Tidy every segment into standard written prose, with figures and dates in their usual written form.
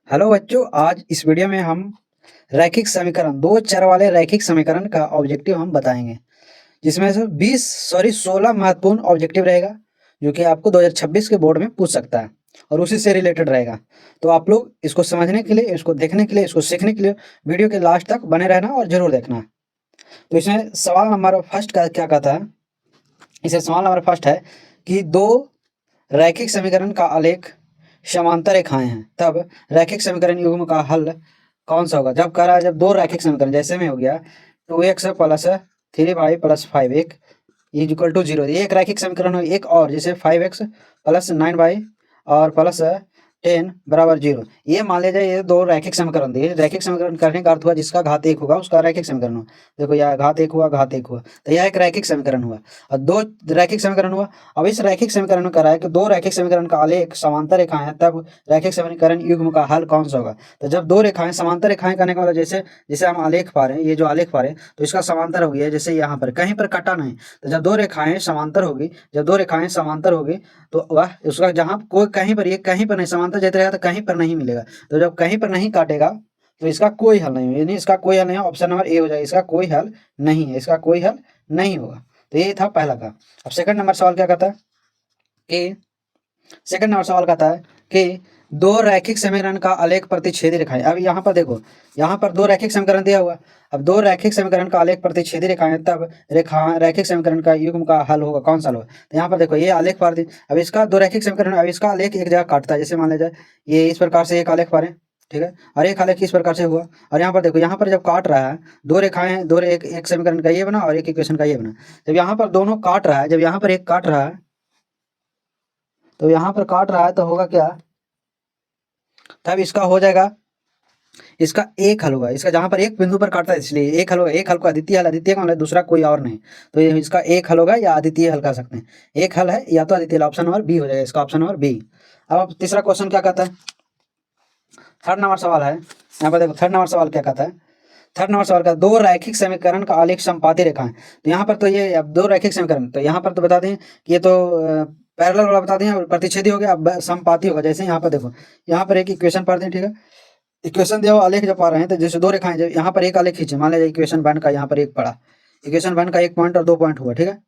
Hello बच्चों, आज इस वीडियो में हम रैखिक समीकरण दो चर वाले रैखिक समीकरण का ऑब्जेक्टिव हम बताएंगे, जिसमें से 16 महत्वपूर्ण ऑब्जेक्टिव रहेगा जो कि आपको 2026 के बोर्ड में पूछ सकता है और उसी से रिलेटेड रहेगा। तो आप लोग इसको समझने के लिए, इसको देखने के लिए, इसको सीखने के लिए वीडियो के लास्ट तक बने रहना और जरूर देखना। तो इसमें सवाल नंबर फर्स्ट का क्या कहता है? इसे सवाल नंबर फर्स्ट है कि दो रैखिक समीकरण का आलेख समांतर रेखाएं हैं, तब रैखिक समीकरण युग्म का हल कौन सा होगा? जब कह रहा है, जब दो रैखिक समीकरण जैसे में हो गया 2x plus 3y plus 5 is equal to 0, ये एक रैखिक समीकरण हो। एक और जैसे 5x प्लस 9y और प्लस 10 बराबर 0, ये मान लीजिए ये दो रैखिक समीकरण दिए। रैखिक समीकरण करने का अर्थ हुआ जिसका घात 1 होगा उसका रैखिक समीकरण हुआ। देखो यह घात 1 हुआ, घात 1 हुआ, तो यह एक रैखिक समीकरण हुआ और दो रैखिक समीकरण हुआ। अब इस रैखिक समीकरण में कह रहा है कि दो रैखिक समीकरण का आलेख समांतर रेखाएं हैं, तब रैखिक समीकरण युग्म का हल कौन सा होगा? तो जब दो रेखाएं समांतर रेखाएं करने का मतलब जैसे जैसे हम आलेख पा रहे हैं, ये जो आलेख पा रहे हैं तो इसका समांतर हो गया, जैसे यहाँ पर कहीं पर कटा नहीं। तो जब दो रेखाएं समांतर होगी, जब दो रेखाएं समांतर होगी तो वह उसका जहां कोई कहीं पर, ये कहीं पर नहीं समांतर जैसे रहेगा तो कहीं पर नहीं मिलेगा। तो जब कहीं पर नहीं काटेगा तो इसका कोई हल नहीं है, यानी इसका कोई हल नहीं है। ऑप्शन नंबर ए हो जाएगा, इसका कोई हल नहीं है, इसका कोई हल नहीं होगा। तो ये था पहला का। अब सेकंड नंबर सवाल क्या कहता है कि सेकंड नंबर सवाल कहता है कि दो रैखिक समीकरण का आलेख प्रतिच्छेदी रेखाएं। अब यहाँ पर देखो, यहाँ पर दो रैखिक समीकरण दिया हुआ। अब दो रैखिक समीकरण का आलेख प्रतिच्छेदी रेखाएं, तब रेखा रैखिक समीकरण का युग्म का हल होगा कौन सा हल होगा? तो यहाँ पर देखो ये आलेख पा रहे। अब इसका दो रैखिक समीकरण, अब इसका आलेख एक जगह काटता है। जैसे मान लीजिए ये इस प्रकार से एक आलेख पा रहे, ठीक है, और एक आलेख इस प्रकार से हुआ। और यहाँ पर देखो, यहाँ पर जब काट रहा है दो रेखाएं, दो एक समीकरण का ये बना और एक इक्वेशन का ये बना। जब यहाँ पर दोनों काट रहा है, जब यहाँ पर एक काट रहा है तो यहाँ पर काट रहा है तो होगा क्या? तब इसका हो जाएगा, इसका एक हल होगा। इसका जहां पर एक बिंदु पर काटता है इसलिए एक हल होगा। एक हल को अद्वितीय हल, अद्वितीय का मतलब दूसरा कोई और नहीं। तो ये इसका एक हल होगा या अद्वितीय हल कह सकते हैं। एक हल है या तो अद्वितीय हल, ऑप्शन नंबर बी हो जाएगा, इसका ऑप्शन नंबर बी। अब तीसरा क्वेश्चन क्या कहता है? थर्ड नंबर सवाल है, यहाँ पर देखो थर्ड नंबर सवाल क्या कहता है। थर्ड नंबर सवाल का दो रैखिक समीकरण का आलेख संपाती रेखाएं। तो यहाँ पर तो ये अब दो रैखिक समीकरण, तो यहाँ पर तो बता दें कि ये तो पैरेलल वाला बता दें, प्रतिच्छेदी हो गया। अब संपाती होगा, जैसे यहाँ पर देखो, यहाँ पर एक इक्वेशन पढ़ दें, ठीक है। इक्वेशन दिया हुआ आलेख जब पा रहे हैं तो जैसे दो रेखाएं, जब यहाँ पर एक आलेख खींचे, मान लीजिए इक्वेशन वन का यहाँ पर एक पड़ा, इक्वेशन वन का एक पॉइंट और दो पॉइंट हुआ, ठीक है।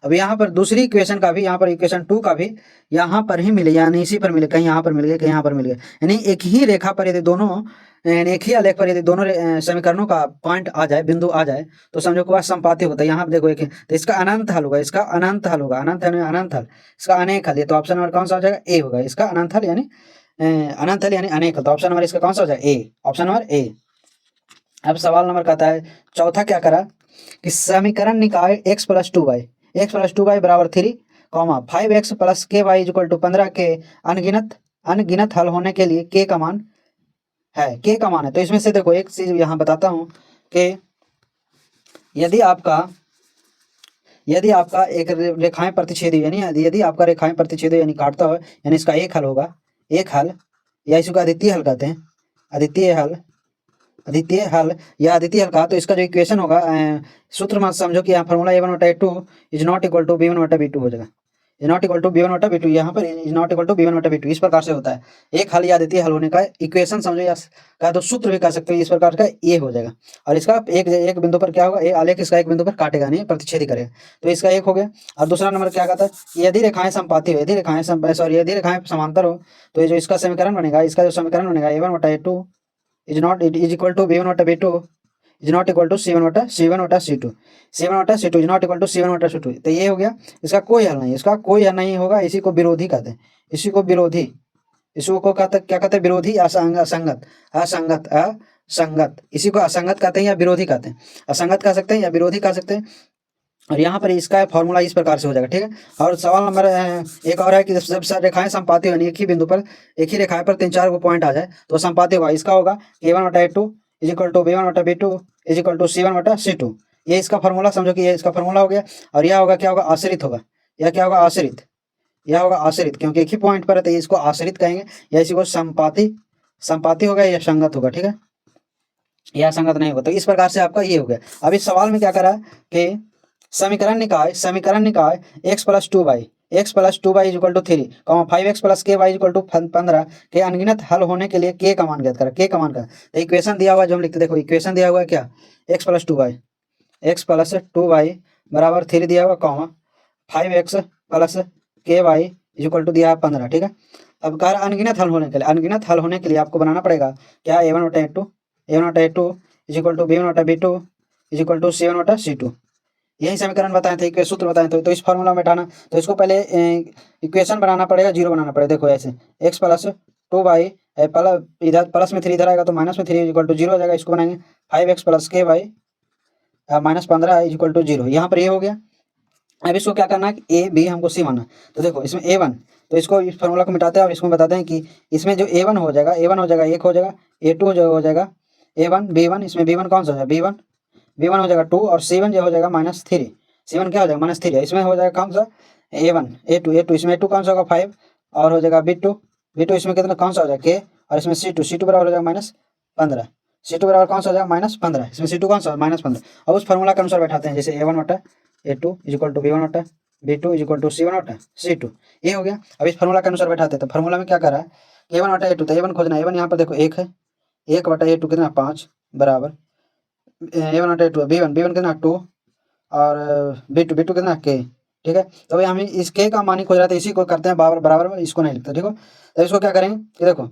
अब यहाँ पर दूसरी इक्वेशन का भी, यहाँ पर इक्वेशन टू का भी यहाँ पर ही मिले, यानी इसी पर मिले, कहीं यहाँ पर मिल गए, कहीं यहाँ पर मिल गए। यानी एक ही रेखा पर यदि दोनों, यानी एक ही आलेख पर यदि दोनों समीकरणों का पॉइंट आ जाए, बिंदु आ जाए, तो समझो कि वह संपाती होता है। यहाँ पर देखो एक, तो इसका अनंत हल होगा, इसका अनंत हल होगा, अनंत यानी अनंत हल, इसका अनेक हल। तो ऑप्शन नंबर कौन सा हो जाएगा? ए होगा, इसका अनंत हल यानी अनंत हल यानी अनेक हल। तो ऑप्शन नंबर इसका कौन सा हो जाएगा? ए, ऑप्शन नंबर ए। अब सवाल नंबर कहता है चौथा, क्या करा कि समीकरण निकाय x+2y बराबर 3, 5x plus k y equal to 15 के अनगिनत हल होने के लिए k का मान है। तो इसमें से देखो एक चीज यहाँ बताता हूँ कि यदि आपका एक रेखाएं प्रतिच्छेदी, यानी यदि आपका रेखाएं प्रतिच्छेदी यानी काटता हो, यानी इसका एक हल होगा, एक हल, या इसको अद्वितीय हल कहते हैं, अद्वितीय हल या अद्वितीय हल का। तो इसका जो इक्वेशन होगा, सूत्र मत समझो कि यहाँ formula a1/2 is not equal to b1/b2 हो जाएगा। Is not equal to b1/b2, यहाँ पर is not equal to b1/b2 इस प्रकार से होता है। एक हल या अद्वितीय हल होने का इक्वेशन समझो, या का तो सूत्र भी कह सकते हो, इस प्रकार का ये हो जाएगा। और इसका एक बिंदु पर क्या होगा, आलेख इसका एक बिंदु पर काटेगा नहीं, प्रतिच्छेदी करेगा। तो इसका एक हो गया। और दूसरा नंबर क्या कहता है, यदि रेखाएं संपाती हो, यदि रेखाएं समांतर हो, तो ये जो इसका समीकरण बनेगा, इसका जो समीकरण बनेगा a1/2 is equal to b1/b2 is not equal to c1/c2 is not equal to c1/c2। तो ये हो गया, इसका कोई हल नहीं, इसका कोई हल नहीं होगा। इसी को विरोधी कहते हैं, इसको क्या कहते हैं? विरोधी, असंगत, इसी को असंगत कहते हैं या विरोधी कहते हैं। असंगत कह सकते हैं या विरोधी कह सकते हैं। और यहाँ पर इसका फॉर्मूला इस प्रकार से हो जाएगा, ठीक है। और सवाल नंबर एक और है कि जब रेखाएं संपाती हो, एक ही बिंदु पर, एक ही रेखाएं पर 3-4 पॉइंट आ जाए तो संपाती होगा। इसका होगा a1/2 is equal to b1/b2 is equal to c1/c2। ये इसका फॉर्मूला समझो कि ये इसका फॉर्मूला हो गया। और यह होगा, क्या होगा? आश्रित होगा। यह क्या होगा? आश्रित। यह होगा आश्रित, क्योंकि एक ही पॉइंट पर है तो इसको आश्रित कहेंगे, या इसी को संपाती होगा या संगत होगा, ठीक है, या संगत नहीं होगा। तो इस प्रकार से आपका ये हो गया। अब इस सवाल में क्या करा कि समीकरण निकाय x plus two y is equal to 3, 5x plus k y equal to 15 के अनगिनत हल होने के लिए के का मान ज्ञात करें। के का मान का तो इक्वेशन दिया हुआ है जो हम लिखते, देखो इक्वेशन दिया हुआ है क्या, x प्लस टू बाई बराबर 3 दिया हुआ, 5x plus k Y is equal to दिया है 15, ठीक है। अब कह रहा अनगिनत हल होने के लिए आपको बनाना पड़ेगा क्या, a1 बटा a2 is equal to b1 बटा b2 is equal to c1 बटा c2। यही समीकरण बताए थे, एक सूत्र बताए थे। तो इस फॉर्मूला में हटाना, तो इसको पहले इक्वेशन बनाना पड़ेगा, जीरो बनाना पड़ेगा। देखो ऐसे x प्लस टू बाई इधर प्लस में 3 इधर आएगा तो माइनस में 3 इक्वल टू 0 हो जाएगा। इसको बनाएंगे 5x plus k y minus 15 is equal to 0। यहाँ पर ये हो गया। अब इसको क्या करना है कि ए बी हमको सी मानना। तो देखो इसमें a1, तो इसको इस फॉर्मूला को मिटाते हैं और इसको बताते हैं कि इसमें जो a1 हो जाएगा 1 हो जाएगा, a2 जो हो जाएगा a1 b1, इसमें b1 कौन सा हो जाएगा, b1 हो जाएगा 2 और c1 जो हो जाएगा -3। c1 क्या हो जाएगा -3 है। इसमें हो जाएगा कौन सा a1 a2 इसमें a2 कौन सा होगा 5 और हो जाएगा b2 इसमें कितना कौन सा हो जाएगा k और इसमें c2 बराबर हो जाएगा -15। c2 बराबर कौन सा हो जाएगा -15, इसमें c2 कौन सा -15। अब उस फॉर्मूला के अनुसार बैठाते हैं, जैसे a1 बटा a2 is equal to b1 बटा b2 is equal to c1 बटा c2, ये हो गया। अब इस फॉर्मूला के अनुसार बैठाते हैं, तो फॉर्मूला में क्या कर रहा है a1 बटा a2, तो a1 खोजना है। a1 यहाँ पर देखो 1 है, 1 बटा a2 कितना 5 बराबर a1 बटा a2 b1 कितना 2 और b2 कितना k, ठीक है। तो भाई हम इस k का मान ही खोज रहे थे, इसी को करते हैं बराबर में, इसको नहीं लिखते, ठीक है। तो इसको क्या करेंगे कि देखो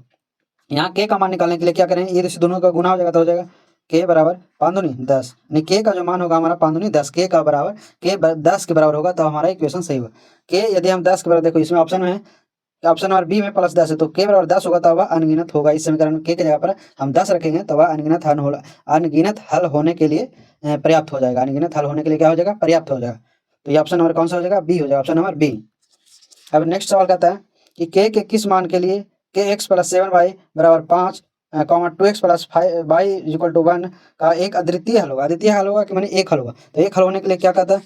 यहाँ k का मान निकालने के लिए क्या करेंगे, ये दोनों का गुना हो जाएगा तो हो जाएगा k बराबर 5 दूनी 10, यानी k का जो मान होगा हमारा 5 दूनी 10, k का बराबर k 10 के बराबर होगा तो हमारा इक्वेशन सही होगा। k यदि हम 10 के बराबर, देखो इसमें ऑप्शन है, ऑप्शन नंबर बी में +10 है, तो k बराबर 10 होगा तो वह अनगिनत होगा। इस समीकरण में k की जगह पर हम 10 रखेंगे तो वह अनगिनत हल होने के लिए पर्याप्त हो जाएगा। अनगिनत हल होने के लिए क्या हो जाएगा, पर्याप्त हो जाएगा। तो ये ऑप्शन नंबर कौन सा हो जाएगा, बी हो जाएगा, ऑप्शन नंबर बी। अब नेक्स्ट सवाल कहता है कि k के किस मान के लिए kx प्लस 7y बराबर 5 2x plus 5y equal to 1 का एक अद्वितीय हल होगा। अद्वितीय हल होगा कि मैंने एक हल होगा। तो एक हल होने के लिए क्या कहता है,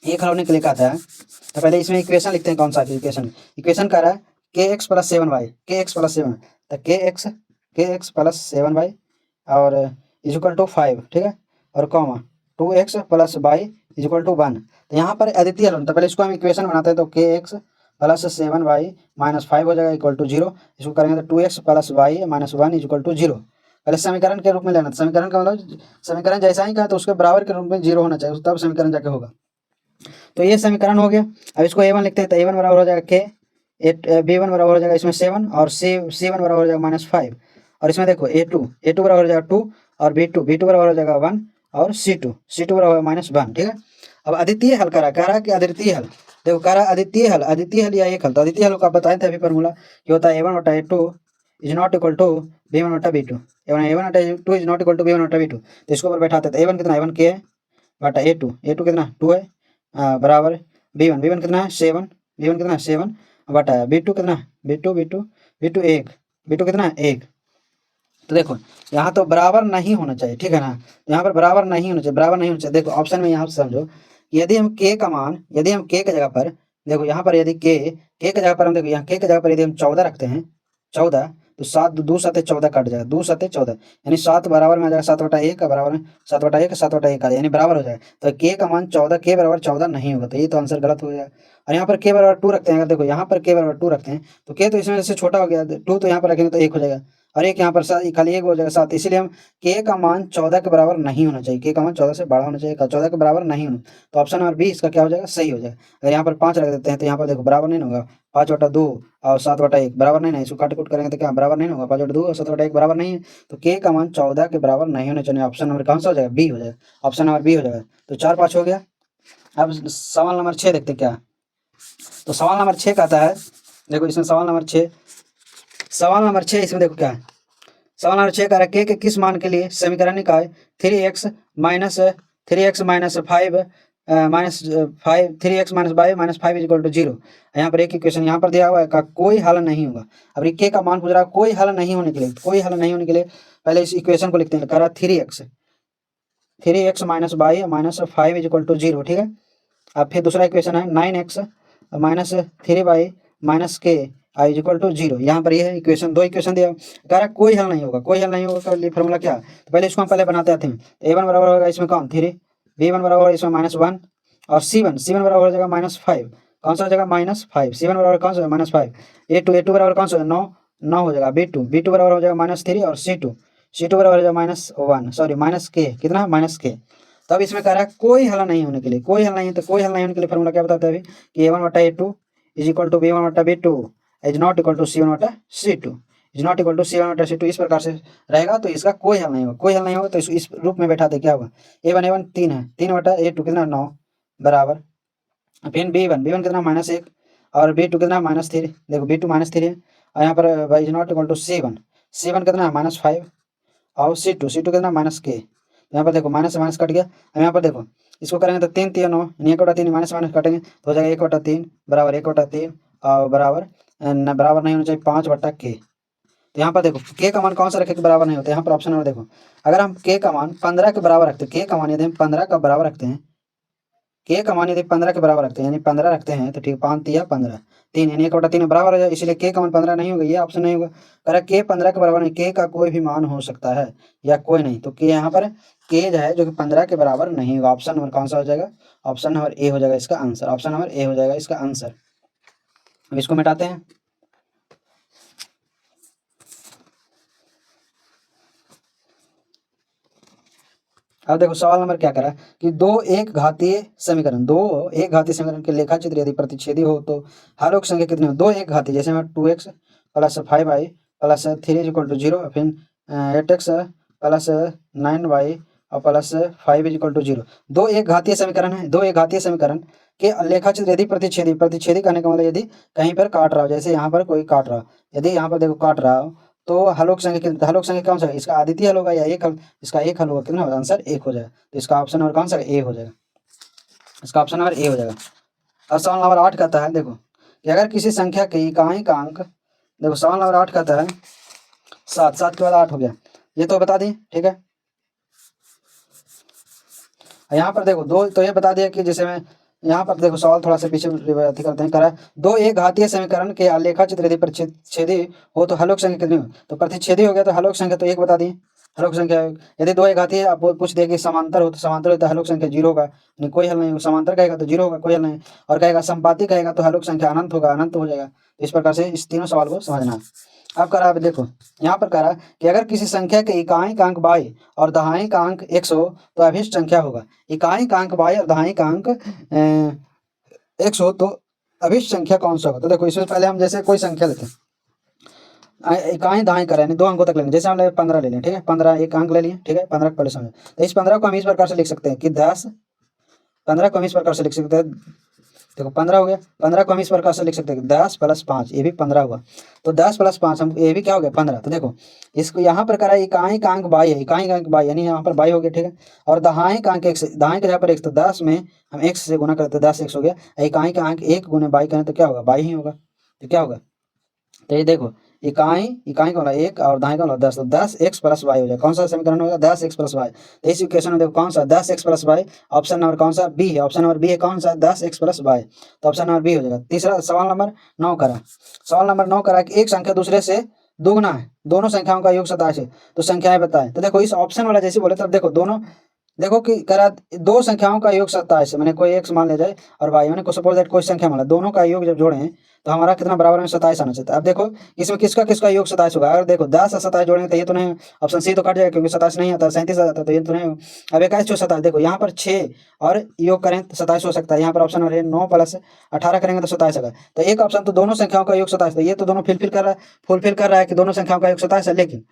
एक हल होने के लिए कहता है, तो पहले इसमें इक्वेशन लिखते हैं, कौन सा इक्वेशन कह रहा है kx प्लस 7y, तो kx प्लस 7y और इज इक्वल टू 5, ठीक है, और 2x plus y is equal to 1। तो यहाँ पर अद्वितीय हल, तो पहले इसको हम इक्वेशन बनाते हैं, तो kx प्लस 7y माइनस 5 हो जाएगा इक्वल टू 0। इसको करेंगे तो 2x plus y minus 1 is equal to 0। पहले समीकरण के रूप में लेना, समीकरण का मतलब समीकरण जैसा ही कहा तो उसके बराबर के रूप में 0 होना चाहिए, तब समीकरण जाके होगा। तो ये समीकरण हो गया। अब इसको a1 लिखते हैं, तो a1 बराबर हो जाएगा k, b1 बराबर हो जाएगा इसमें 7 और c1 बराबर हो जाएगा -5 और इसमें देखो a2 बराबर हो जाएगा 2 और b2 बराबर हो जाएगा 1 और c2 बराबर होगा -1, ठीक है। अब अद्वितीय हल कह रहा है कि अद्वितीय हल, देखो कह रहा है अद्वितीय हल या एक हल। तो अद्वितीय हल का बताए थे अभी फॉर्मूला, ये होता है a1 बटा a2 is not equal to b1 बटा b2, a1 बटा a2 is not equal to b1 बटा b2। तो इसको ऊपर बैठाते थे, a1 कितना a1 k है बटा a2 कितना 2 है बराबर b1 कितना है 7 बटा b2 कितना b2 कितना है 1। तो देखो यहाँ तो बराबर नहीं होना चाहिए, ठीक है ना, यहाँ पर बराबर नहीं होना चाहिए। देखो ऑप्शन में यहाँ समझो, यदि हम k की जगह पर, देखो यहाँ पर यदि k की जगह पर हम, देखो यहाँ k की जगह पर यदि हम 14 रखते हैं, 14 तो 7 2 7 14 कट जाएगा, 2 7 14 यानी 7 बराबर में आ जाएगा 7 बटा 1 का बराबर में 7 बटा 1 7 बटा 1 आ यानी बराबर हो जाएगा। तो k का मान 14, k बराबर 14 नहीं होगा, तो ये तो आंसर गलत हो जाएगा। और यहाँ पर k बराबर 2 रखते हैं, अगर देखो यहाँ पर k बराबर 2 रखते हैं तो k तो इसमें से छोटा हो गया, 2 तो यहाँ पर रखेंगे तो 1 हो जाएगा और एक यहाँ पर खाली 1 हो जाएगा 7, इसीलिए हम k का मान 14 के बराबर नहीं होना चाहिए, k का मान 14 से बड़ा होना चाहिए, 14 के बराबर नहीं होना। तो ऑप्शन नंबर बी इसका क्या हो जाएगा, सही हो जाएगा। अगर यहाँ पर 5 रख देते हैं तो यहाँ पर देखो बराबर नहीं होगा, 5 बटा 2 और 7 बटा 1 बराबर नहीं है, इसको काट कूट करेंगे तो क्या बराबर नहीं होगा, 5 बटा 2 और 7 बटा 1 बराबर नहीं है। तो k का मान 14 के बराबर नहीं होना चाहिए, ऑप्शन नंबर कौन सा हो जाएगा, बी हो जाएगा, ऑप्शन नंबर बी हो जाएगा। तो 4-5 हो गया। अब सवाल नंबर 6 देखते क्या। तो सवाल नंबर 6 कहता है, देखो इसमें सवाल नंबर 6 इसमें देखो क्या है, सवाल नंबर 6 कह रहा है k के किस मान के लिए समीकरण निकाय 3x minus 5 3x minus y minus 5 is equal to 0। यहाँ पर एक इक्वेशन यहाँ पर दिया हुआ है का कोई हल नहीं होगा। अब ये k का मान पूछ रहा है, कोई हल नहीं होने के लिए पहले इस इक्वेशन को लिखते हैं, कह रहा 3x minus y minus 5 is equal to 0, ठीक है। अब फिर दूसरा इक्वेशन है 9x minus 3y minus k is equal to 0। यहाँ पर ये है इक्वेशन, 2 इक्वेशन दिया, कह रहा कोई हल नहीं होगा का फॉर्मूला क्या है। तो पहले इसको हम पहले बनाते हैं। a1 बराबर होगा इसमें कौन 3, b1 बराबर होगा इसमें -1 और C1 बराबर हो जाएगा -5, कौन सा हो जाएगा -5, C1 बराबर कौन सा -5, A2 बराबर कौन सा 9 हो जाएगा, B2 बराबर हो जाएगा -3 और C2 बराबर हो जाएगा -1 सॉरी -k, कितना -k। तो अब इसमें कह रहा है कोई हल नहीं होने के लिए, कोई हल नहीं है, तो कोई हल नहीं होने के लिए फॉर्मूला क्या बताते हैं अभी कि A1/A2 is equal to B1/B2 is not equal to C1/C2 is not equal to C1/C2, इस प्रकार से रहेगा। तो इसका कोई हल नहीं होगा, कोई हल नहीं होगा, तो इस रूप में बैठा दे क्या होगा, A1 3 है, 3/A2 कितना 9 बराबर, फिर B1 कितना -1 और B2 कितना -3, देखो B2 -3 है, और यहाँ पर is not equal to C1 कितना है -5 और C2 कितना -k। यहाँ पर देखो माइनस से माइनस कट गया। अब यहाँ पर देखो इसको करेंगे तो 3 3 9 1/3 माइनस माइनस कटेंगे तो हो जाएगा 1/3 बराबर 1/3 और बराबर बराबर नहीं होना चाहिए 5/k। तो यहाँ पर देखो k का मान कौन सा रखे के बराबर नहीं होता है, यहाँ पर ऑप्शन नंबर देखो, अगर हम k का मान 15 के बराबर रखते हैं, k का मान यदि हम 15 का बराबर रखते हैं, k का मान यदि 15 के बराबर रखते हैं, यानी 15 रखते हैं तो ठीक 5 या 15 3 यानी 1/3 बराबर हो जाए, इसलिए k का मान 15 नहीं होगा, ये ऑप्शन नहीं होगा। कह k 15 के बराबर नहीं, k का कोई भी मान हो सकता है या कोई नहीं, तो k यहाँ पर k जो है जो कि 15 के बराबर नहीं होगा। ऑप्शन नंबर कौन सा हो जाएगा, ऑप्शन नंबर ए हो जाएगा इसका आंसर, ऑप्शन नंबर ए हो जाएगा इसका आंसर। अब इसको मिटाते हैं। अब देखो सवाल नंबर क्या करा कि दो एक घातीय समीकरण के लेखा चित्र यदि प्रतिच्छेदी हो तो हर संख्या कितनी हो, दो एक घातीय, जैसे मैं 2x plus 5y plus 3 equal to 0, फिर 8x प्लस 9y और प्लस 5 इक्वल टू 0, दो एक घातीय समीकरण है। दो एक घातीय समीकरण के लेखा चित्र यदि प्रतिच्छेदी करने का मतलब यदि कहीं पर काट रहा हो, जैसे यहाँ पर कोई काट रहा हो, यदि यहाँ पर देखो काट रहा हो तो हलोक संख्या कौन सा है, इसका आदित्य हल होगा या एक हल, इसका एक हल होगा, कितना होगा आंसर 1 हो जाएगा। तो इसका ऑप्शन नंबर कौन सा ए हो जाएगा, इसका ऑप्शन नंबर ए हो जाएगा। और सवाल नंबर 8 कहता है देखो कि अगर किसी संख्या के इकाई का अंक, देखो सवाल नंबर 8 कहता है 7 के बाद 8 हो गया, ये तो बता दी, ठीक है। यहाँ पर देखो दो, तो ये बता दिया कि जैसे मैं यहाँ पर देखो सवाल थोड़ा सा पीछे करते हैं, करा दो एक घातीय समीकरण के आलेखा चित्र यदि प्रतिच्छेदी हो तो हलोक संख्या कितनी हो, तो प्रतिच्छेदी हो गया तो हलोक संख्या तो एक बता दिए, हलोक संख्या यदि दो एक घातीय आप पूछ दिए कि समांतर हो तो समांतर होता है हलोक संख्या 0 होगा, नहीं कोई हल नहीं, समांतर कहेगा तो 0 होगा, कोई हल नहीं, और कहेगा संपाती कहेगा तो हलोक संख्या अनंत होगा, अनंत हो जाएगा। तो इस प्रकार से इस तीनों सवाल को समझना। अब करा अब देखो यहाँ पर करा कि अगर किसी संख्या के इकाई का अंक y और दहाई का अंक x हो तो अभिष्ट संख्या होगा। इकाई का अंक y और दहाई का अंक x हो तो अभिष्ट संख्या कौन सा होगा। तो देखो इसमें पहले हम जैसे कोई संख्या लेते हैं, इकाई दहाई करें यानी 2 अंकों तक लेंगे, जैसे हम 15 ले लें, ठीक है, 15 एक अंक ले लिए, ठीक है, 15 को पहले समझे, तो इस 15 को हम इस प्रकार से लिख सकते हैं कि 15 को हम इस प्रकार से लिख सकते हैं, देखो 15 हो गया, 15 को हम इस प्रकार से लिख सकते हैं 10 + 5, ये भी 15 हुआ, तो 10 + 5 हम ये भी क्या हो गया 15। तो देखो इसको यहाँ पर करा इकाई का अंक y है, इकाई का अंक y यानी यहाँ पर y हो गया, ठीक है, और दहाई का अंक x, दहाई का जहाँ पर x, तो 10 में हम x से गुना करते 10x हो गया, इकाई का अंक 1 गुने y करें तो क्या होगा y ही होगा, तो क्या होगा, तो ये देखो इकाई का वाला 1 और दाएं का वाला 10, तो 10x + y हो जाएगा, कौन सा समीकरण होगा 10x + y। तो इस इक्वेशन में देखो कौन सा 10x + y, ऑप्शन नंबर कौन सा बी है, ऑप्शन नंबर बी है कौन सा 10x + y, तो ऑप्शन नंबर बी हो जाएगा। तीसरा सवाल नंबर 9 करा, सवाल नंबर 9 करा कि एक संख्या दूसरे से दुगुना है, दोनों संख्याओं का योग 27 है, तो संख्याएं बताएं। तो देखो इस ऑप्शन वाला जैसे बोले तब देखो दोनों, देखो कि करा दो संख्याओं का योग 27 है, मैंने कोई x मान लिया जाए और y, मैंने को सपोज दैट कोई संख्या मान, दोनों का योग जब जोड़ें तो हमारा कितना बराबर में 27 आना चाहिए। अब देखो इसमें किसका किसका योग 27 होगा, अगर देखो 10 और 27 जोड़ेंगे तो ये तो नहीं, ऑप्शन सी तो कट जाएगा क्योंकि 27 नहीं आता, 37 आ जाता, तो ये तो नहीं। अब 21 + 27, देखो यहाँ पर 6 और योग करें तो 27 हो सकता है, यहाँ पर ऑप्शन नंबर 9 + 18 करेंगे तो 27 होगा। तो एक ऑप्शन तो दोनों संख्याओं का योग 27, तो ये तो दोनों फुलफिल कर रहा है कि दोनों संख्याओं का योग 27 है, लेकिन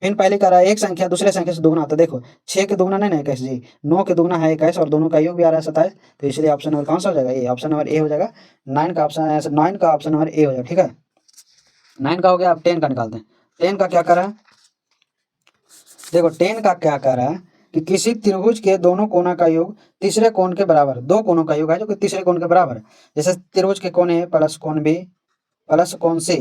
फिर पहले कह रहा है एक संख्या दूसरे संख्या से दुगना, तो देखो 6 के दुगना नहीं ना 21 जी, 9 के दुगना है 21 और दोनों का योग भी आ रहा है 27, तो इसलिए ऑप्शन नंबर कौन सा हो जाएगा, ये ऑप्शन नंबर ए हो जाएगा। 9 का ऑप्शन नंबर ए हो जाएगा, ठीक है, 9 का हो गया। अब 10 का निकालते हैं। 10 का क्या कर रहा है, देखो 10 का क्या कर रहा है कि किसी त्रिभुज के दोनों कोना का योग तीसरे कोण के बराबर, दो कोनों का योग है जो कि तीसरे कोण के बराबर है, जैसे त्रिभुज के कोण ए प्लस कोण बी प्लस कोण सी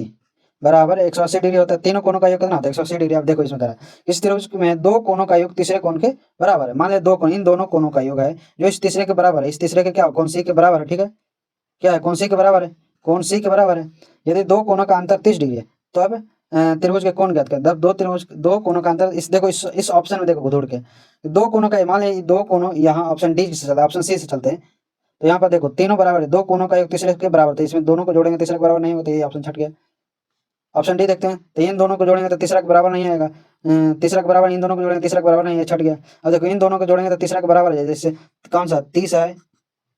बराबर 180 डिग्री होता है, तीनों कोनों का योग कितना होता है 180 डिग्री। आप देखो इसमें करा इस त्रिभुज में दो कोनों का योग तीसरे कोण के बराबर है, मान लिया दो कोण, इन दोनों कोनों का योग है जो इस तीसरे के बराबर है, इस तीसरे के क्या कोण सी के बराबर है, ठीक है, क्या है कोण सी के बराबर है, कोण सी के बराबर है। यदि दो कोनों का अंतर 30 डिग्री है तो अब त्रिभुज के कोण ज्ञात कर, दो कोनों का अंतर, इस देखो इस ऑप्शन में देखो घुड़ के दो कोनों का, मान लिया दो कोनों यहाँ ऑप्शन डी से चलता है, ऑप्शन सी से चलते हैं, तो यहाँ पर देखो तीनों बराबर है, दो कोनों का योग तीसरे के बराबर, तो इसमें दोनों को जोड़ेंगे तीसरे के बराबर नहीं होते, ये ऑप्शन छट गया। ऑप्शन डी देखते हैं, तो इन दोनों को जोड़ेंगे तो तीसरा के बराबर नहीं आएगा, तीसरा के बराबर, इन दोनों को जोड़ेंगे तीसरा के बराबर नहीं है, छट गया। अब देखो इन दोनों को जोड़ेंगे तो तीसरा के बराबर है, जैसे कौन सा 30 है,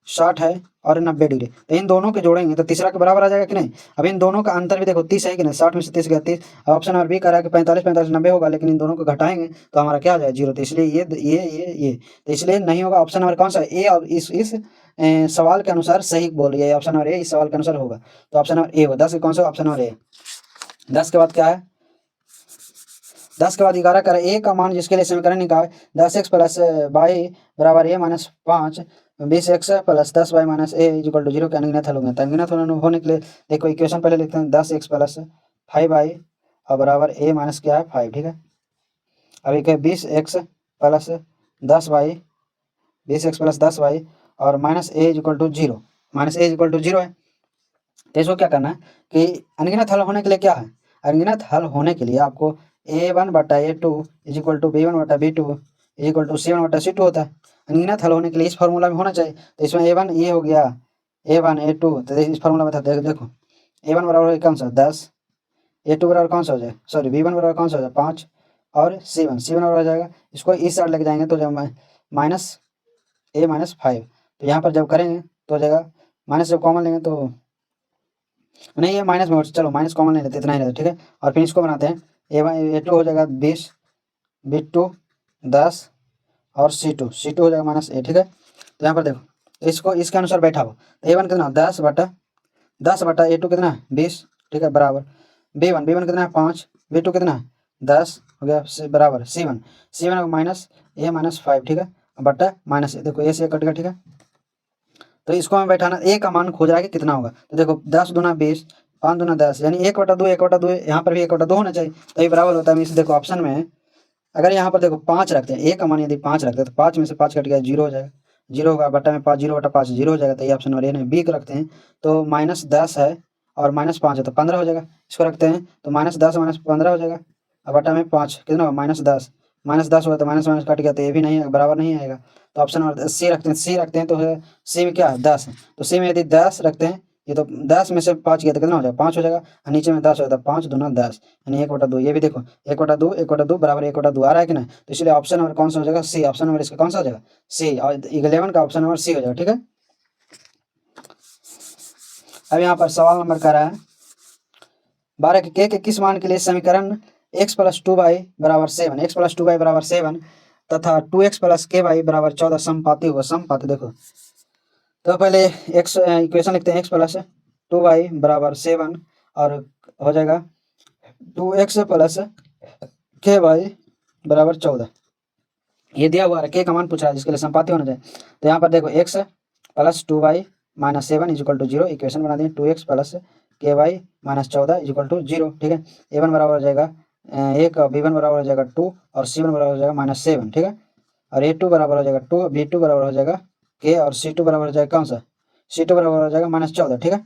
60 है और 90 डिग्री, तो इन दोनों को जोड़ेंगे तो तीसरा के बराबर आ जाएगा कि नहीं। अब इन दोनों का अंतर भी देखो 30 है कि नहीं, 60 में से 30 गया 30। ऑप्शन नंबर बी कह रहा है कि 45 45 90 होगा, लेकिन इन दोनों को घटाएंगे तो हमारा क्या आ जाएगा 0, तो इसलिए ये तो इसलिए नहीं होगा। ऑप्शन नंबर कौन सा ए, और इस सवाल के अनुसार सही बोल रही है, ऑप्शन नंबर ए इस सवाल के अनुसार होगा, तो ऑप्शन नंबर ए होगा। 10 कौन सा, ऑप्शन नंबर ए। 10 के बाद क्या है, 10 के बाद 11 का ए का मान जिसके लिए समीकरण निकाले 10x प्लस वाई बराबर A minus 5, 20x plus 10 Y minus A equal to 0 के अनगिनत हल होंगे। तो अनगिनत होने के लिए देखो इक्वेशन पहले लिखते हैं, 10x प्लस 5y और बराबर ए माइनस क्या है 5, ठीक है। अब एक है 20x plus 10y, 20x plus 10y और minus A equal to 0, minus A equal to 0 है। तो इसको क्या करना है कि अनगिनत हल होने के लिए क्या है, अनगिनत हल होने के लिए आपको a1 बटा a2 is equal to b1 बटा b2 is equal to c1 बटा c2 होता है। अनगिनत हल होने के लिए इस फॉर्मूला में होना चाहिए, तो इसमें a1 ये हो गया, a1 a2, तो इस फॉर्मूला में था, देखो a1 बराबर कौन सा 10, a2 बराबर कौन सा हो जाए, सॉरी b1 बराबर कौन सा हो जाए 5 और c1 बराबर हो जाएगा, इसको इस साइड लेके जाएंगे तो जब माइनस a माइनस 5, तो यहाँ पर जब करेंगे तो हो जाएगा माइनस, जब कॉमन लेंगे तो नहीं, ये माइनस में, चलो माइनस कॉमन नहीं लेते, इतना ही लेते, ठीक है। और फिर इसको बनाते हैं, a2 हो जाएगा 20, b2 10 और c2 हो जाएगा माइनस ए, ठीक है। तो यहाँ पर देखो इसको इसके अनुसार बैठा हो, तो a1 कितना 10 बटा a2 कितना 20, ठीक है, बराबर b1 कितना है 5, b2 कितना है 10 हो गया, बराबर c1 माइनस ए माइनस 5, ठीक है, बटा माइनस ए, देखो ए से कट गया, ठीक है। तो इसको हमें बैठाना, ए का मान खोज रहा है कि कितना होगा, तो देखो 10 दूना 20, 5 दूना 10, यानी 1/2 यहाँ पर भी 1/2 होना चाहिए, तो ये बराबर होता है। इस देखो ऑप्शन में अगर यहाँ पर देखो 5 रखते हैं, ए का मान यदि 5 रखते हैं तो 5 में से 5 कट गया 0 हो जाएगा, 0 होगा, बट्टा में 5, 0/5 0 हो जाएगा, तो ये ऑप्शन नंबर ए नहीं। बी को रखते हैं तो -10 है और -5 है तो 15 हो जाएगा, इसको रखते हैं तो -10 -15 हो जाएगा, और बट्टा में 5 कितना होगा -10 होगा, तो माइनस माइनस कट गया, तो ये भी नहीं बराबर नहीं आएगा, तो ऑप्शन नंबर सी रखते हैं तो सी में क्या है 10 है, तो सी में यदि 10 रखते हैं, ये तो 10 में से 5 गया तो कितना हो जाएगा 5 हो जाएगा, और नीचे में 10 हो जाता है, 5 दूना 10 यानी 1/2, ये भी देखो 1/2 बराबर 1/2 आ रहा है कि नहीं, तो इसलिए ऑप्शन नंबर कौन सा हो जाएगा सी, ऑप्शन नंबर इसका कौन सा हो जाएगा सी, और 11 का ऑप्शन नंबर सी हो जाएगा, ठीक है। अब यहाँ पर सवाल नंबर कर रहा है 12 के किस मान के लिए समीकरण x प्लस 2y बराबर 7, x प्लस 2y बराबर 7 तथा 2x प्लस ky बराबर 14 समपाती होगा। समपाती देखो, तो पहले x इक्वेशन लिखते हैं, x प्लस 2y बराबर 7 और हो जाएगा 2x प्लस ky बराबर 14, ये दिया हुआ है, k का मान पूछ रहा है जिसके लिए समपाती होना चाहिए। तो यहाँ पर देखो x plus 2y minus 7 is equal to 0, equation बना दें 2x plus ky minus 14 is equal to 0, ठीक है। a1 बराबर हो जाएगा 1, b1 बराबर हो जाएगा 2 और c1 बराबर हो जाएगा -7, ठीक है। और a2 बराबर हो जाएगा 2, b2 बराबर हो जाएगा k और c2 बराबर हो जाएगा कौन सा, c2 बराबर हो जाएगा -14, ठीक है।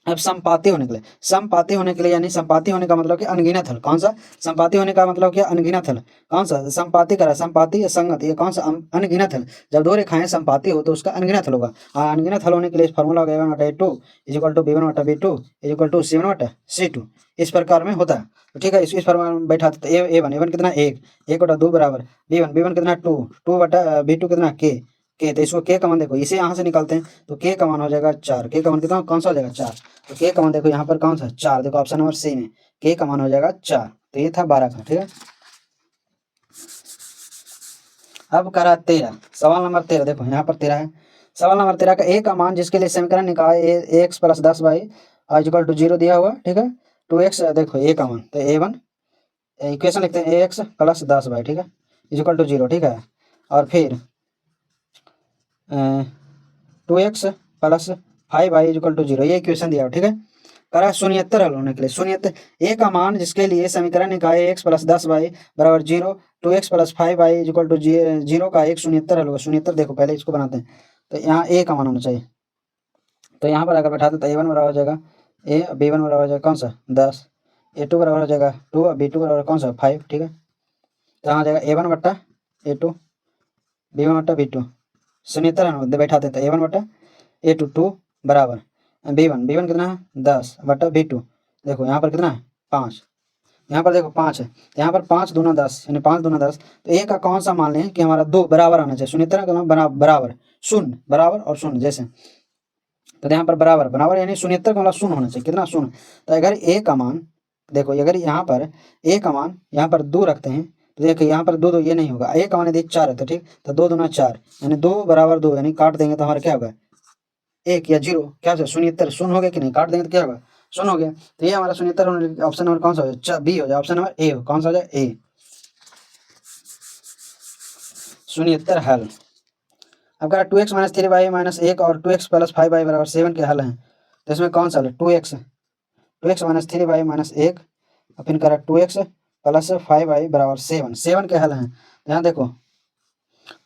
अब समपाती होने के लिए, समपाती होने के लिए यानी समपाती होने का मतलब कि अनगिनत हल, कौन सा समपाती होने का मतलब क्या अनगिनत हल, कौन सा समपाती करा, समपाती या संगत, ये कौन सा अनगिनत हल, जब दो रेखाएं समपाती हो तो उसका अनगिनत हल होगा। अनगिनत हल होने के लिए फार्मूला होगा a1/a2 is equal to b1 बटा b2 is equal to c1/c2, इस प्रकार में होता है, तो ठीक है। इस फार्मूला में बैठा तो a1 कितना 1/2 बराबर b1 कितना 2 बटा b2 कितना k, तो इसको k का मान देखो, इसे यहाँ से निकालते हैं तो k का मान हो जाएगा 4, k का मान कितना कौन सा हो जाएगा 4, तो k का मान देखो यहाँ पर कौन सा 4, देखो ऑप्शन नंबर सी में k का मान हो जाएगा 4, तो ये था 12 का, ठीक है। अब करा 13, सवाल नंबर 13, देखो यहाँ पर 13 है, सवाल नंबर 13 का a का मान जिसके लिए समीकरण निकाले ax plus 10y equal to 0 दिया हुआ, ठीक है। 2x देखो a का मान, तो a1 इक्वेशन लिखते हैं ax प्लस 10y, ठीक है, इक्वल टू 0, ठीक है। और फिर 2x plus 5y equal to 0, ये इक्वेशन दिया, ठीक है। करा शून्यत्तर हल होने के लिए, शून्यत्तर ए का मान जिसके लिए समीकरण निकाय x प्लस 10y बराबर 0, 2x plus 5y equal to 0 का एक शून्यत्तर हल होगा। शून्यत्तर देखो पहले इसको बनाते हैं, तो यहाँ ए का मान होना चाहिए, तो यहाँ पर अगर बैठाते तो a1 बराबर हो जाएगा ए, b1 बराबर हो जाएगा कौन सा 10, a2 बराबर हो जाएगा 2 और b2 बराबर कौन सा 5, ठीक है। तो यहाँ हो जाएगा a1 बट्टा a2 b1 बट्टा b2 शून्यत्तर बैठाते हैं, तो a1 बट्टा A2 बराबर B1 कितना है 10 बटा B2, देखो यहाँ पर कितना है 5, यहाँ पर देखो 5 है, तो यहाँ पर 5 दूना 10 यानी 5 दूना 10, तो ए का कौन सा मान लें कि हमारा 2 बराबर आना चाहिए, शून्यतर का बराबर शून्य बराबर और शून्य जैसे, तो यहाँ पर बराबर बराबर यानी शून्यतर का मतलब शून्य होना चाहिए, कितना शून्य। तो अगर ए का मान देखो, अगर यहाँ पर ए का मान यहाँ पर 2 रखते हैं तो देखो यहाँ पर 2 ये नहीं होगा, ए का मान यदि 4 है तो ठीक, तो 2 दूना 4 यानी 2 बराबर 2 यानी काट देंगे तो हमारा क्या होगा 1 या 0, क्या हो शून्यतर शून्य हो गया कि नहीं, काट देंगे तो क्या होगा शून्य हो गया। तो ये हमारा शून्यतर ऑप्शन नंबर कौन सा हो जाए, बी हो जाए, ऑप्शन नंबर ए हो, कौन सा हो जाए ए, शून्यतर हल। अब कह रहा 2x माइनस 3y माइनस 1 और 2x प्लस 5y बराबर 7 के हल हैं, तो इसमें कौन सा हल है 2x माइनस 3y माइनस 1 और फिर कह रहा 2x प्लस 5y बराबर 7 के हल हैं। यहाँ देखो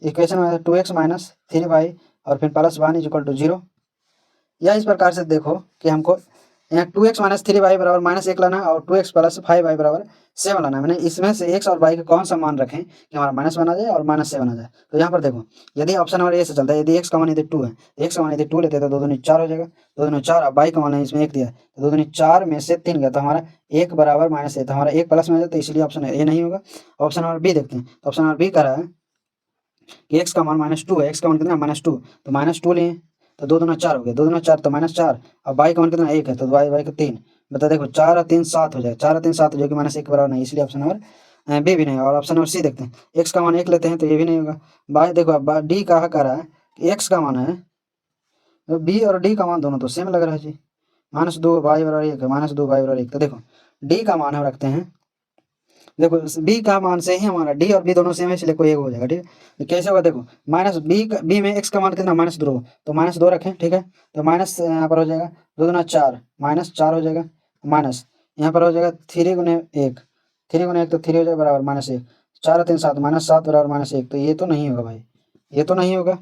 इक्वेशन में 2x माइनस 3y और फिर प्लस 1 इज इक्वल टू 0, या इस प्रकार से देखो कि हमको यहाँ 2x माइनस 3y बराबर माइनस 1 लाना है और 2x प्लस 5y बराबर 7 लाना है। मैंने इसमें से x और y का कौन सा मान रखें कि हमारा -1 आ जाए और -7 आ जाए। तो यहाँ पर देखो यदि ऑप्शन नंबर ए से चलता है, यदि x का मान यदि 2 है, x का मान यदि 2 लेते हैं तो 2 दूनी 4 हो जाएगा, 2 दूनी 4, अब y का मान इसमें 1 दिया है तो 2 दूनी 4 में से 3 गया तो हमारा 1 बराबर -1, तो हमारा 1 प्लस में आ जाए, तो इसलिए ऑप्शन ए नहीं होगा। ऑप्शन नंबर बी देखते हैं, तो ऑप्शन नंबर बी कह रहा है कि x का मान -2 है, x का मान कितना -2, तो -2 लिए तो 2 दूना 4 हो गया, 2 दूना 4 तो -4, अब y का मान कितना 1 है तो y का 3, बता देखो 4 और 3 7 हो जाएगा, 4 और 3 7 जो कि -1 के बराबर नहीं, इसलिए ऑप्शन नंबर बी भी नहीं। और ऑप्शन नंबर सी देखते हैं, x का मान 1 लेते हैं तो ये भी नहीं होगा। बाय देखो अब डी कहा कर रहा है कि x का मान है, तो बी और डी का मान दोनों तो सेम लग रहा है जी, -2 y बराबर 1 है, -2 y बराबर 1, तो देखो डी का मान हम रखते हैं, देखो बी का मान से ही हमारा डी और बी दोनों सेम है इसलिए कोई एक हो जाएगा, ठीक है। तो कैसे होगा देखो माइनस बी में एक्स का मान कितना -2, तो -2 रखें, ठीक है, तो माइनस यहाँ पर हो जाएगा 2 दूना 4 -4 हो जाएगा, माइनस यहाँ पर हो जाएगा 3 गुने 1, 3 गुने 1 तो 3 हो जाएगा बराबर -1, 4 और 3 7, -7 बराबर -1, तो ये तो नहीं होगा भाई, ये तो नहीं होगा,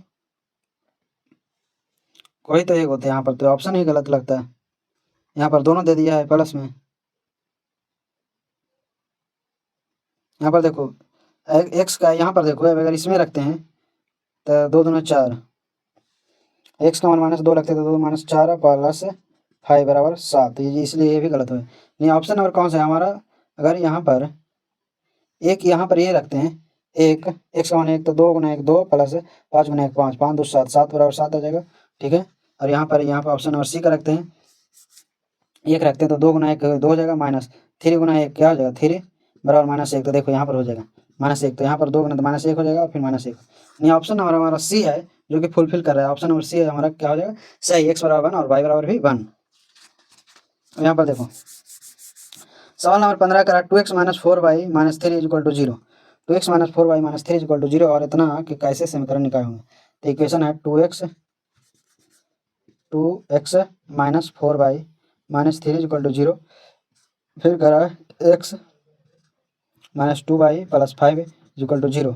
कोई तो एक होता है यहाँ पर, तो ऑप्शन ही गलत लगता है, यहाँ पर दोनों दे दिया है प्लस में। यहाँ पर देखो एक्स का यहाँ पर देखो अगर इसमें रखते हैं तो 2 दूना 4, एक्स का मान -2 लगते तो 2 -4 प्लस 5 बराबर 7, ये इसलिए ये भी गलत है। नहीं ऑप्शन नंबर कौन सा है हमारा, अगर यहाँ पर एक यहाँ पर ये रखते हैं एक एक्स का मान 1 तो 2 गुना 1 2 प्लस 5 गुना 1 5, 5 2 7, 7 बराबर 7 आ जाएगा, ठीक है। और यहाँ पर ऑप्शन नंबर सी का रखते हैं, एक रखते हैं तो 2 गुना 1 2 हो जाएगा, -3 गुना 1 क्या हो जाएगा 3 बराबर -1, तो देखो यहाँ पर हो जाएगा -1, तो यहाँ पर 2 गुना तो -1 हो जाएगा और फिर -1। नहीं ऑप्शन नंबर हमारा सी है जो कि फुलफिल कर रहा है, ऑप्शन नंबर सी है हमारा क्या हो जाएगा सही, एक्स बराबर 1 और वाई बराबर भी 1। यहाँ पर देखो सवाल नंबर 15 करा 2x minus 4y minus 3 is equal to 0, 2x minus 4y minus 3 is equal to 0 और इतना कि कैसे समीकरण निकाले होंगे। तो इक्वेशन है 2x minus 4y minus 3 is equal to 0, फिर करा x minus 2y plus 5 is equal to 0।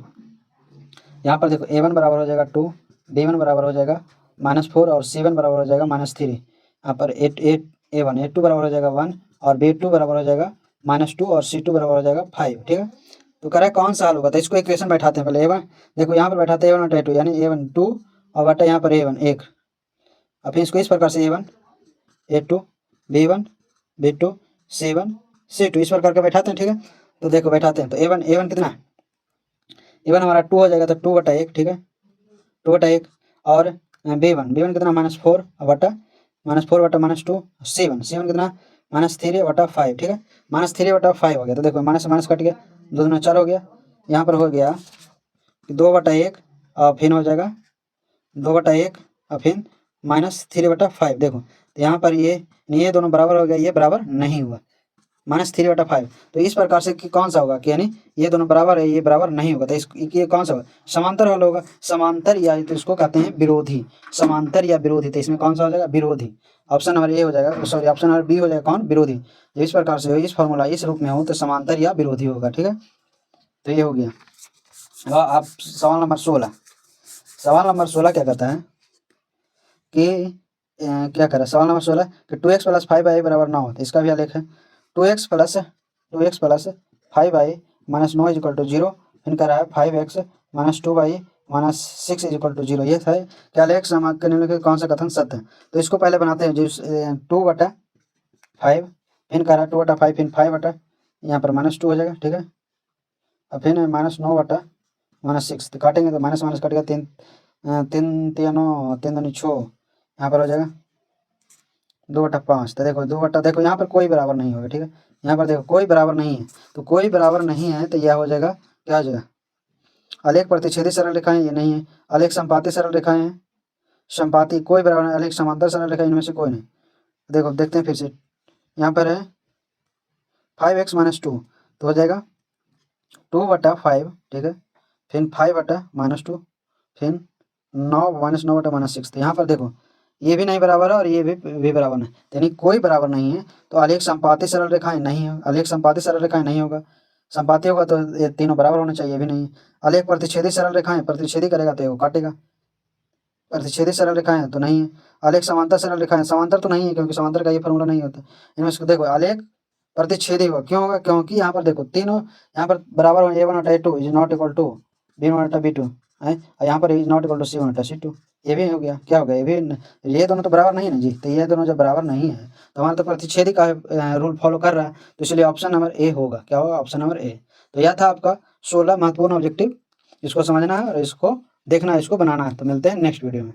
यहाँ पर देखो a1 बराबर हो जाएगा 2, b1 बराबर हो जाएगा -4 और c1 बराबर हो जाएगा -3। यहाँ पर a2 बराबर हो जाएगा 1 और b2 बराबर हो जाएगा -2 और c2 बराबर हो जाएगा 5, ठीक है। तो कह रहा है कौन सा हल होगा, तो इसको इक्वेशन बैठाते हैं पहले a1, देखो यहाँ पर बैठाते हैं a1 और a2 यानी a1 2 और बटा यहाँ पर a1 1, अब इसको इस प्रकार से a1 a2 b1 b2 c1 c2 इस प्रकार का बैठाते हैं, ठीक है। तो देखो बैठाते हैं तो a1 कितना है, a1 हमारा 2 हो जाएगा तो 2 बटा 1, ठीक है, 2 बटा 1 और b1 कितना -4 बटा -2 c1 कितना -3 बटा 5, ठीक है, -3 बटा 5 हो गया, तो देखो माइनस माइनस कट गया, 2 दूना 4 हो गया, यहाँ पर हो गया 2 बटा 1 और फिर हो जाएगा 2 बटा 1 और फिर -3 बटा 5, देखो तो यहाँ पर ये दोनों बराबर हो गया, ये बराबर नहीं हुआ -3 बटा 5, तो इस प्रकार से कि कौन सा होगा कि यानी ये दोनों बराबर है ये बराबर नहीं होगा, तो ये कौन सा होगा समांतर हल होगा, समांतर या तो इसको कहते हैं विरोधी, समांतर या विरोधी, तो इसमें कौन सा हो जाएगा विरोधी, ऑप्शन नंबर ए हो जाएगा, सॉरी ऑप्शन नंबर बी हो जाएगा कौन विरोधी, इस प्रकार से हो इस फॉर्मूला इस रूप में हो तो समांतर या विरोधी होगा, ठीक है। तो ये हो गया। अब सवाल नंबर 16 क्या कहता है कि क्या करें, सवाल नंबर 16 कि 2x प्लस 5y बराबर 9, तो इसका भी आलेख है 2x plus 5y minus 9 is equal to 0, फिर कह रहा है 5x minus 2y -6 is equal to 0। ये है कि आलेख समांतर के निम्नलिखित कौन सा कथन सत्य है। तो इसको पहले बनाते हैं, जो 2/5 फिर करा 2/5 फिर 5 यहाँ पर -2 हो जाएगा, ठीक है। अब फिर -9/-6 तो काटेंगे तो माइनस माइनस कटेगा, 3 3 दूनी 6, यहाँ पर हो जाएगा 2/5। तो देखो देखो यहाँ पर कोई बराबर नहीं होगा, ठीक है। यहाँ पर देखो कोई बराबर नहीं है, तो कोई बराबर नहीं है तो यह हो जाएगा, क्या हो जाएगा, आलेख प्रतिच्छेदी सरल रेखाएं ये नहीं है, आलेख संपाती सरल रेखाएं हैं, संपाती कोई बराबर नहीं, आलेख समांतर सरल रेखा इनमें से कोई नहीं। देखो देखते हैं फिर से, यहाँ पर है 5x - 2 तो हो जाएगा 2/5, ठीक है। फिर 5/-2 फिर 9 - 9/-6। तो यहाँ पर देखो ये भी नहीं बराबर है और ये भी बराबर नहीं, यानी कोई बराबर नहीं है। तो आलेख संपाती सरल रेखाएं नहीं है, आलेख संपाती सरल रेखाएं नहीं होगा, संपाती होगा तो ये तीनों बराबर होना चाहिए, भी नहीं। आलेख प्रतिच्छेदी सरल रेखाएं, प्रतिच्छेदी करेगा तो ये काटेगा, प्रतिच्छेदी सरल रेखाएं तो नहीं है। आलेख समांतर सरल रेखाएं, समांतर तो नहीं है क्योंकि समांतर का ये फॉर्मूला नहीं होता। इनमें से देखो आलेख प्रतिच्छेदी होगा, क्यों होगा, क्योंकि यहाँ पर देखो तीनों यहाँ पर बराबर A1/A2 is not equal to B1/B2 है, और यहाँ पर is not equal to C1/C2। ये भी हो गया, क्या हो गया, ये दोनों तो बराबर नहीं है ना जी। तो ये दोनों जब बराबर नहीं है तो हमारा तो प्रतिच्छेदी का रूल फॉलो कर रहा है, तो इसलिए ऑप्शन नंबर ए होगा, क्या होगा, ऑप्शन नंबर ए। तो यह था आपका 16 महत्वपूर्ण ऑब्जेक्टिव, इसको समझना है और इसको देखना है, इसको बनाना है। तो मिलते हैं नेक्स्ट वीडियो में।